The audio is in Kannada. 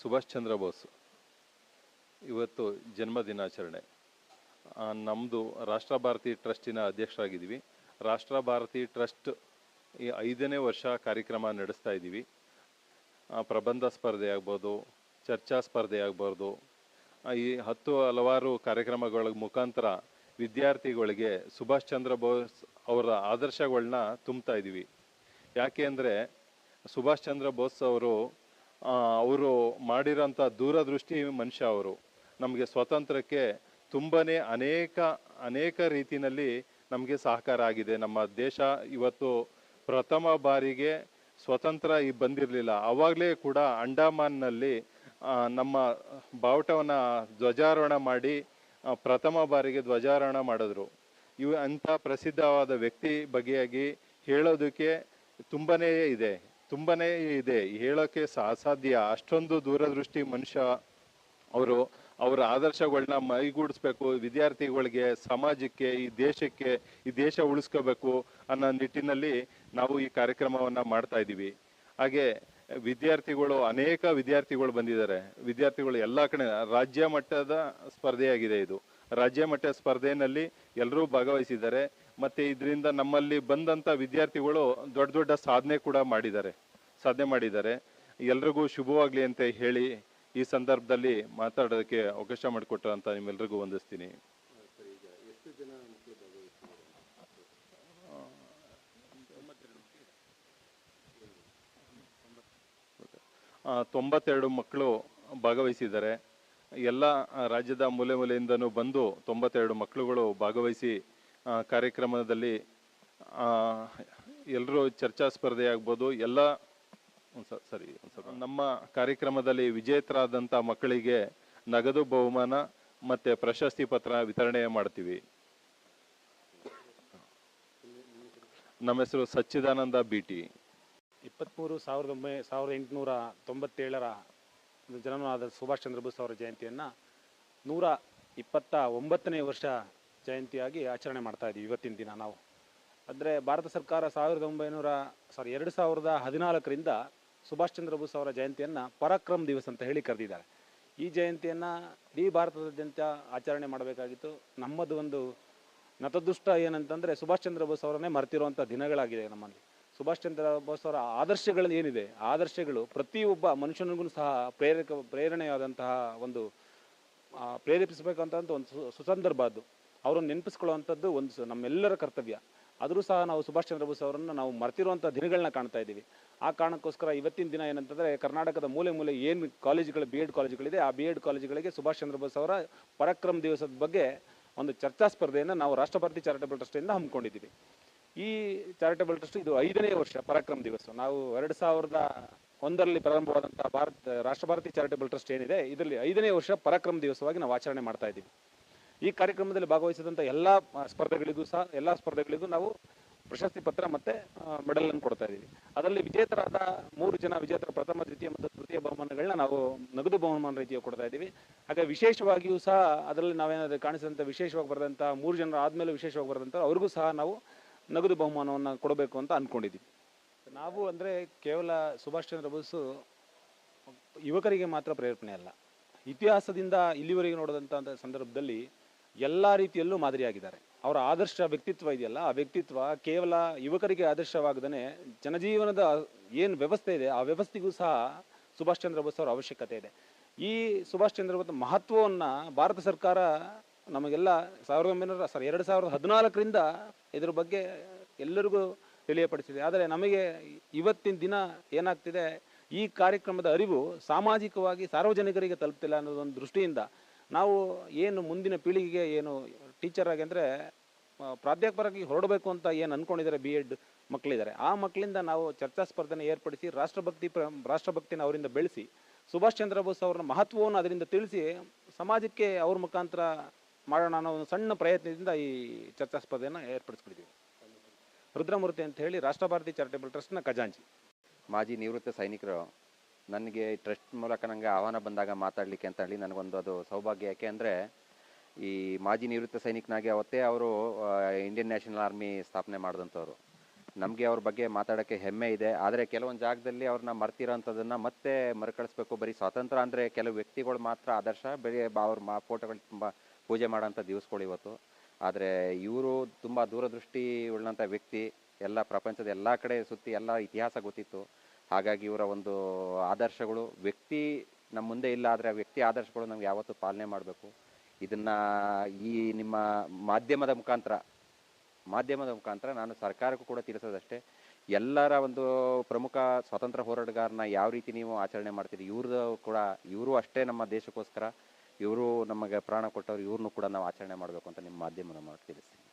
ಸುಭಾಷ್ ಚಂದ್ರ ಬೋಸ್ ಇವತ್ತು ಜನ್ಮದಿನಾಚರಣೆ. ನಮ್ಮದು ರಾಷ್ಟ್ರ ಭಾರತಿ ಟ್ರಸ್ಟಿನ ಅಧ್ಯಕ್ಷರಾಗಿದ್ದೀವಿ. ರಾಷ್ಟ್ರ ಭಾರತಿ ಟ್ರಸ್ಟ್ ಈ 5ನೇ ವರ್ಷ ಕಾರ್ಯಕ್ರಮ ನಡೆಸ್ತಾ ಇದ್ದೀವಿ. ಪ್ರಬಂಧ ಸ್ಪರ್ಧೆ ಆಗ್ಬೋದು, ಚರ್ಚಾ ಸ್ಪರ್ಧೆ ಆಗ್ಬೋದು, ಈ ಹಲವಾರು ಕಾರ್ಯಕ್ರಮಗಳ ಮುಖಾಂತರ ವಿದ್ಯಾರ್ಥಿಗಳಿಗೆ ಸುಭಾಷ್ ಚಂದ್ರ ಬೋಸ್ ಅವರ ಆದರ್ಶಗಳನ್ನ ತುಂಬ್ತಾ ಇದ್ದೀವಿ. ಯಾಕೆ ಅಂದರೆ ಸುಭಾಷ್ ಚಂದ್ರ ಬೋಸ್ ಅವರು ಮಾಡಿರೋಂಥ ದೂರದೃಷ್ಟಿ ಮನುಷ್ಯ. ಅವರು ನಮಗೆ ಸ್ವಾತಂತ್ರ್ಯಕ್ಕೆ ತುಂಬನೇ ಅನೇಕ ರೀತಿಯಲ್ಲಿ ನಮಗೆ ಸಹಕಾರ ಆಗಿದೆ. ನಮ್ಮ ದೇಶ ಇವತ್ತು ಪ್ರಥಮ ಬಾರಿಗೆ ಸ್ವತಂತ್ರ ಬಂದಿರಲಿಲ್ಲ. ಆವಾಗಲೇ ಕೂಡ ಅಂಡಮಾನ್ನಲ್ಲಿ ನಮ್ಮ ಬಾವುಟವನ್ನು ಧ್ವಜಾರೋಹಣ ಮಾಡಿ ಪ್ರಥಮ ಬಾರಿಗೆ ಧ್ವಜಾರೋಹಣ ಮಾಡಿದ್ರು. ಅಂಥ ಪ್ರಸಿದ್ಧವಾದ ವ್ಯಕ್ತಿ ಬಗೆಯಾಗಿ ಹೇಳೋದಕ್ಕೆ ತುಂಬನೇ ಇದೆ, ಹೇಳೋಕ್ಕೆ ಅಸಾಧ್ಯ. ಅಷ್ಟೊಂದು ದೂರದೃಷ್ಟಿ ಮನುಷ್ಯ ಅವರು. ಅವರ ಆದರ್ಶಗಳನ್ನ ಮೈಗೂಡಿಸ್ಬೇಕು, ವಿದ್ಯಾರ್ಥಿಗಳಿಗೆ, ಸಮಾಜಕ್ಕೆ, ಈ ದೇಶ ಉಳಿಸ್ಕೋಬೇಕು ಅನ್ನೋ ನಿಟ್ಟಿನಲ್ಲಿ ನಾವು ಈ ಕಾರ್ಯಕ್ರಮವನ್ನು ಮಾಡ್ತಾ ಇದ್ದೀವಿ. ಹಾಗೆ ಅನೇಕ ವಿದ್ಯಾರ್ಥಿಗಳು ಬಂದಿದ್ದಾರೆ. ವಿದ್ಯಾರ್ಥಿಗಳು ಎಲ್ಲ ಕಡೆ ರಾಜ್ಯ ಮಟ್ಟದ ಸ್ಪರ್ಧೆಯಾಗಿದೆ. ಇದು ರಾಜ್ಯ ಮಟ್ಟದ ಸ್ಪರ್ಧೆಯಲ್ಲಿ ಎಲ್ಲರೂ ಭಾಗವಹಿಸಿದ್ದಾರೆ. ಮತ್ತು ಇದರಿಂದ ನಮ್ಮಲ್ಲಿ ಬಂದಂಥ ವಿದ್ಯಾರ್ಥಿಗಳು ದೊಡ್ಡ ಸಾಧನೆ ಕೂಡ ಮಾಡಿದ್ದಾರೆ. ಎಲ್ರಿಗೂ ಶುಭವಾಗಲಿ ಅಂತ ಹೇಳಿ ಈ ಸಂದರ್ಭದಲ್ಲಿ ಮಾತಾಡೋದಕ್ಕೆ ಅವಕಾಶ ಮಾಡಿಕೊಟ್ಟಂತ ನಿಮ್ಮೆಲ್ರಿಗೂ ವಂದಿಸ್ತೀನಿ. 92 ಮಕ್ಕಳು ಭಾಗವಹಿಸಿದ್ದಾರೆ. ಎಲ್ಲ ರಾಜ್ಯದ ಮೂಲೆಯಿಂದನೂ ಬಂದು 92 ಮಕ್ಕಳುಗಳು ಭಾಗವಹಿಸಿ ಕಾರ್ಯಕ್ರಮದಲ್ಲಿ ಎಲ್ಲರೂ ಚರ್ಚಾ ಸ್ಪರ್ಧೆ ಆಗ್ಬೋದು, ಎಲ್ಲ ನಮ್ಮ ಕಾರ್ಯಕ್ರಮದಲ್ಲಿ ವಿಜೇತರಾದಂಥ ಮಕ್ಕಳಿಗೆ ನಗದು ಬಹುಮಾನ ಮತ್ತು ಪ್ರಶಸ್ತಿ ಪತ್ರ ವಿತರಣೆ ಮಾಡ್ತೀವಿ. ನಮ್ಮ ಹೆಸರು ಸಚ್ಚಿದಾನಂದ BT. 23/1897 ಜನನವಾದ ಸುಭಾಷ್ ಚಂದ್ರ ಬೋಸ್ ಅವರ ಜಯಂತಿಯನ್ನು 129ನೇ ವರ್ಷ ಜಯಂತಿಯಾಗಿ ಆಚರಣೆ ಮಾಡ್ತಾ ಇದ್ದೀವಿ ಇವತ್ತಿನ ದಿನ ನಾವು. ಅಂದರೆ ಭಾರತ ಸರ್ಕಾರ 2014ರಿಂದ ಸುಭಾಷ್ ಚಂದ್ರ ಬೋಸ್ ಅವರ ಜಯಂತಿಯನ್ನು ಪರಾಕ್ರಮ್ ದಿವಸ್ ಅಂತ ಹೇಳಿ ಕರೆದಿದ್ದಾರೆ. ಈ ಜಯಂತಿಯನ್ನು ಇಡೀ ಭಾರತದಾದ್ಯಂತ ಆಚರಣೆ ಮಾಡಬೇಕಾಗಿತ್ತು. ನಮ್ಮದು ಒಂದು ನತದೃಷ್ಟ ಏನಂತಂದರೆ ಸುಭಾಷ್ ಚಂದ್ರ ಬೋಸ್ ಅವರನ್ನೇ ಮರೆತಿರುವಂಥ ದಿನಗಳಾಗಿದೆ ನಮ್ಮಲ್ಲಿ. ಸುಭಾಷ್ ಚಂದ್ರ ಬೋಸ್ ಅವರ ಆದರ್ಶಗಳು ಏನಿದೆ, ಆದರ್ಶಗಳು ಪ್ರತಿಯೊಬ್ಬ ಮನುಷ್ಯನಿಗೂ ಸಹ ಪ್ರೇರಣೆಯಾದಂತಹ ಒಂದು ಪ್ರೇರೇಪಿಸಬೇಕಂತ ಒಂದು ಸುಸಂದರ್ಭ. ಅದು ಅವರನ್ನು ನೆನಪಿಸ್ಕೊಳ್ಳುವಂಥದ್ದು ಒಂದು ನಮ್ಮೆಲ್ಲರ ಕರ್ತವ್ಯ. ಆದರೂ ಸಹ ನಾವು ಸುಭಾಷ್ ಚಂದ್ರ ಬೋಸ್ ಅವರನ್ನು ನಾವು ಮರೆತಿರುವಂಥ ದಿನಗಳನ್ನ ಕಾಣ್ತಾ ಇದ್ದೀವಿ. ಆ ಕಾರಣಕ್ಕೋಸ್ಕರ ಇವತ್ತಿನ ದಿನ ಏನಂತಂದರೆ ಕರ್ನಾಟಕದ ಮೂಲೆ ಏನು ಕಾಲೇಜುಗಳು, BEd ಕಾಲೇಜುಗಳಿದೆ, ಆ BEd ಕಾಲೇಜುಗಳಿಗೆ ಸುಭಾಷ್ ಚಂದ್ರ ಬೋಸ್ ಅವರ ಪರಾಕ್ರಮ್ ದಿವಸದ ಬಗ್ಗೆ ಒಂದು ಚರ್ಚಾ ಸ್ಪರ್ಧೆಯನ್ನು ನಾವು ರಾಷ್ಟ್ರ ಭಾರತಿ ಚಾರಿಟಬಲ್ ಟ್ರಸ್ಟಿಂದ ಹಮ್ಮಿಕೊಂಡಿದ್ದೀವಿ. ಈ ಚಾರಿಟಬಲ್ ಟ್ರಸ್ಟ್ ಇದು 5ನೇ ವರ್ಷ ಪರಾಕ್ರಮ್ ದಿವಸ. ನಾವು 2001ರಲ್ಲಿ ಪ್ರಾರಂಭವಾದಂಥ ರಾಷ್ಟ್ರ ಭಾರತಿ ಚಾರಿಟಬಲ್ ಟ್ರಸ್ಟ್ ಏನಿದೆ, ಇದರಲ್ಲಿ 5ನೇ ವರ್ಷ ಪರಾಕ್ರಮ್ ದಿವಸವಾಗಿ ನಾವು ಆಚರಣೆ ಮಾಡ್ತಾ ಇದ್ದೀವಿ. ಈ ಕಾರ್ಯಕ್ರಮದಲ್ಲಿ ಭಾಗವಹಿಸಿದಂಥ ಎಲ್ಲ ಸ್ಪರ್ಧೆಗಳಿಗೂ ನಾವು ಪ್ರಶಸ್ತಿ ಪತ್ರ ಮತ್ತು ಮೆಡಲನ್ನು ಕೊಡ್ತಾ ಇದ್ದೀವಿ. ಅದರಲ್ಲಿ ವಿಜೇತರಾದ 3 ಜನ ವಿಜೇತರ ಪ್ರಥಮ, ದ್ವಿತೀಯ ಮತ್ತು ತೃತೀಯ ಬಹುಮಾನಗಳನ್ನ ನಾವು ನಗದು ಬಹುಮಾನ ರೀತಿಯ ಕೊಡ್ತಾ ಇದ್ದೀವಿ. ಹಾಗೆ ವಿಶೇಷವಾಗಿಯೂ ಸಹ ಅದರಲ್ಲಿ ನಾವೇನಾದರೂ ಕಾಣಿಸಿದಂಥ ವಿಶೇಷವಾಗಿ ಬರೆದಂಥ 3 ಜನರು ಆದಮೇಲೆ ವಿಶೇಷವಾಗಿ ಬರೆದಂಥ ಅವ್ರಿಗೂ ಸಹ ನಾವು ನಗದು ಬಹುಮಾನವನ್ನು ಕೊಡಬೇಕು ಅಂತ ಅಂದ್ಕೊಂಡಿದ್ದೀವಿ. ನಾವು ಅಂದರೆ ಕೇವಲ ಸುಭಾಷ್ ಚಂದ್ರ ಬೋಸು ಯುವಕರಿಗೆ ಮಾತ್ರ ಪ್ರೇರೇಪಣೆ ಅಲ್ಲ, ಇತಿಹಾಸದಿಂದ ಇಲ್ಲಿವರೆಗೆ ನೋಡಿದಂಥ ಸಂದರ್ಭದಲ್ಲಿ ಎಲ್ಲ ರೀತಿಯಲ್ಲೂ ಮಾದರಿಯಾಗಿದ್ದಾರೆ. ಅವರ ಆದರ್ಶ ವ್ಯಕ್ತಿತ್ವ ಇದೆಯಲ್ಲ, ಆ ವ್ಯಕ್ತಿತ್ವ ಕೇವಲ ಯುವಕರಿಗೆ ಆದರ್ಶವಾಗದೇ ಜನಜೀವನದ ಏನು ವ್ಯವಸ್ಥೆ ಇದೆ ಆ ವ್ಯವಸ್ಥೆಗೂ ಸಹ ಸುಭಾಷ್ ಚಂದ್ರ ಬೋಸ್ ಅವರ ಅವಶ್ಯಕತೆ ಇದೆ. ಈ ಸುಭಾಷ್ ಚಂದ್ರ ಬೋಸ್ ಮಹತ್ವವನ್ನು ಭಾರತ ಸರ್ಕಾರ ನಮಗೆಲ್ಲ 2014ರಿಂದ ಇದರ ಬಗ್ಗೆ ಎಲ್ಲರಿಗೂ ತಿಳಿಯಪಡಿಸಿದೆ. ಆದರೆ ನಮಗೆ ಇವತ್ತಿನ ದಿನ ಏನಾಗ್ತಿದೆ, ಈ ಕಾರ್ಯಕ್ರಮದ ಅರಿವು ಸಾಮಾಜಿಕವಾಗಿ ಸಾರ್ವಜನಿಕರಿಗೆ ತಲುಪ್ತಿಲ್ಲ ಅನ್ನೋದೊಂದು ದೃಷ್ಟಿಯಿಂದ ನಾವು ಏನು ಮುಂದಿನ ಪೀಳಿಗೆಗೆ ಏನು ಟೀಚರ್ ಆಗಿ ಅಂದರೆ ಪ್ರಾಧ್ಯಾಪಕರಾಗಿ ಹೊರಡಬೇಕು ಅಂತ ಏನು ಅಂದ್ಕೊಂಡಿದ್ದಾರೆ BEd ಮಕ್ಕಳಿದ್ದಾರೆ, ಆ ಮಕ್ಕಳಿಂದ ನಾವು ಚರ್ಚಾ ಸ್ಪರ್ಧೆನ ಏರ್ಪಡಿಸಿ ರಾಷ್ಟ್ರಭಕ್ತಿನ ಅವರಿಂದ ಬೆಳೆಸಿ ಸುಭಾಷ್ ಚಂದ್ರ ಬೋಸ್ ಅವರ ಮಹತ್ವವನ್ನು ಅದರಿಂದ ತಿಳಿಸಿ ಸಮಾಜಕ್ಕೆ ಅವ್ರ ಮುಖಾಂತರ ಮಾಡೋಣ ಅನ್ನೋ ಒಂದು ಸಣ್ಣ ಪ್ರಯತ್ನದಿಂದ ಈ ಚರ್ಚಾ ಸ್ಪರ್ಧೆಯನ್ನು ಏರ್ಪಡಿಸ್ಕೊಂಡಿದ್ದೀವಿ. ರುದ್ರಮೂರ್ತಿ ಅಂತ ಹೇಳಿ ರಾಷ್ಟ್ರ ಭಾರತಿ ಚಾರಿಟಬಲ್ ಟ್ರಸ್ಟ್ನ ಖಜಾಂಚಿ. ಮಾಜಿ ನಿವೃತ್ತ ಸೈನಿಕರು ನನಗೆ ಟ್ರಸ್ಟ್ ಮೂಲಕ ನನಗೆ ಆಹ್ವಾನ ಬಂದಾಗ ಮಾತಾಡಲಿಕ್ಕೆ ಅಂತ ಹೇಳಿ ನನಗೊಂದು ಅದು ಸೌಭಾಗ್ಯ. ಯಾಕೆ ಅಂದರೆ ಈ ಮಾಜಿ ನಿವೃತ್ತ ಸೈನಿಕನಾಗಿ ಅವತ್ತೇ ಅವರು ಇಂಡಿಯನ್ ನ್ಯಾಷನಲ್ ಆರ್ಮಿ ಸ್ಥಾಪನೆ ಮಾಡಿದಂಥವ್ರು. ನಮಗೆ ಅವ್ರ ಬಗ್ಗೆ ಮಾತಾಡೋಕ್ಕೆ ಹೆಮ್ಮೆ ಇದೆ. ಆದರೆ ಕೆಲವೊಂದು ಜಾಗದಲ್ಲಿ ಅವ್ರನ್ನ ಮರ್ತಿರೋಂಥದ್ದನ್ನು ಮತ್ತೆ ಮರುಕಳಿಸ್ಬೇಕು. ಬರೀ ಸ್ವಾತಂತ್ರ್ಯ ಅಂದರೆ ಕೆಲವು ವ್ಯಕ್ತಿಗಳು ಮಾತ್ರ ಆದರ್ಶ, ಬರೀ ಅವ್ರ ಫೋಟೋಗಳು ತುಂಬ ಪೂಜೆ ಮಾಡೋಂಥ ದಿವಸಗಳು ಇವತ್ತು. ಆದರೆ ಇವರು ತುಂಬ ದೂರದೃಷ್ಟಿ ಉಳ್ಳಂಥ ವ್ಯಕ್ತಿ. ಎಲ್ಲ ಪ್ರಪಂಚದ ಎಲ್ಲ ಕಡೆ ಸುತ್ತಿ ಎಲ್ಲ ಇತಿಹಾಸ ಗೊತ್ತಿತ್ತು. ಹಾಗಾಗಿ ಇವರ ಒಂದು ಆದರ್ಶಗಳು ವ್ಯಕ್ತಿ ನಮ್ಮ ಮುಂದೆ ಇಲ್ಲ, ಆದರೆ ಆ ವ್ಯಕ್ತಿ ಆದರ್ಶಗಳು ನಮ್ಗೆ ಯಾವತ್ತೂ ಪಾಲನೆ ಮಾಡಬೇಕು. ಇದನ್ನು ಈ ನಿಮ್ಮ ಮಾಧ್ಯಮದ ಮುಖಾಂತರ ನಾನು ಸರ್ಕಾರಕ್ಕೂ ಕೂಡ ತಿಳಿಸೋದಷ್ಟೇ, ಎಲ್ಲರ ಒಂದು ಪ್ರಮುಖ ಸ್ವಾತಂತ್ರ್ಯ ಹೋರಾಟಗಾರನ ಯಾವ ರೀತಿ ನೀವು ಆಚರಣೆ ಮಾಡ್ತೀರಿ, ಇವರು ಅಷ್ಟೇ ನಮ್ಮ ದೇಶಕ್ಕೋಸ್ಕರ ಇವರು ನಮಗೆ ಪ್ರಾಣ ಕೊಟ್ಟವ್ರು, ಇವ್ರನ್ನೂ ಕೂಡ ನಾವು ಆಚರಣೆ ಮಾಡಬೇಕು ಅಂತ ನಿಮ್ಮ ಮಾಧ್ಯಮದ ಮೂಲಕ ತಿಳಿಸ್ತೀನಿ.